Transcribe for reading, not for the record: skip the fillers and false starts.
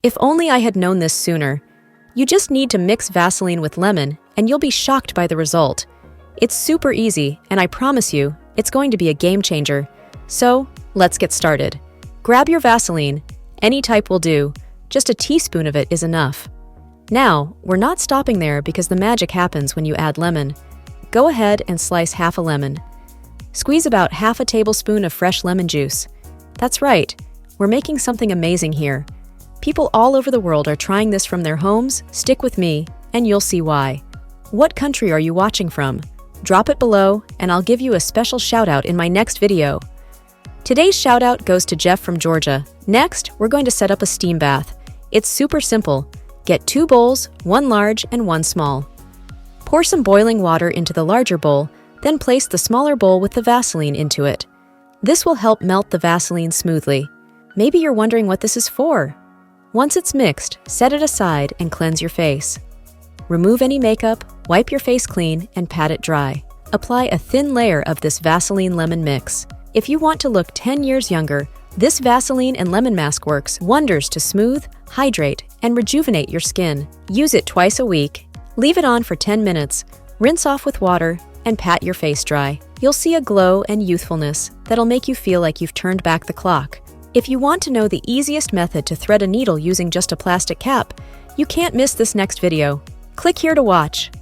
If only I had known this sooner. You just need to mix Vaseline with lemon, and you'll be shocked by the result. It's super easy, and I promise you, it's going to be a game changer. So, let's get started. Grab your Vaseline. Any type will do. Just a teaspoon of it is enough. Now, we're not stopping there because the magic happens when you add lemon. Go ahead and slice half a lemon. Squeeze about half a tablespoon of fresh lemon juice. That's right, we're making something amazing here. People all over the world are trying this from their homes. Stick with me, and you'll see why. What country are you watching from? Drop it below, and I'll give you a special shout-out in my next video. Today's shout-out goes to Jeff from Georgia. Next, we're going to set up a steam bath. It's super simple. Get 2 bowls, one large and one small. Pour some boiling water into the larger bowl, then place the smaller bowl with the Vaseline into it. This will help melt the Vaseline smoothly. Maybe you're wondering what this is for. Once it's mixed, set it aside and cleanse your face. Remove any makeup, wipe your face clean, and pat it dry. Apply a thin layer of this Vaseline lemon mix. If you want to look 10 years younger, this Vaseline and lemon mask works wonders to smooth, hydrate, and rejuvenate your skin. Use it twice a week. Leave it on for 10 minutes, rinse off with water, and pat your face dry. You'll see a glow and youthfulness that'll make you feel like you've turned back the clock. If you want to know the easiest method to thread a needle using just a plastic cap, you can't miss this next video. Click here to watch.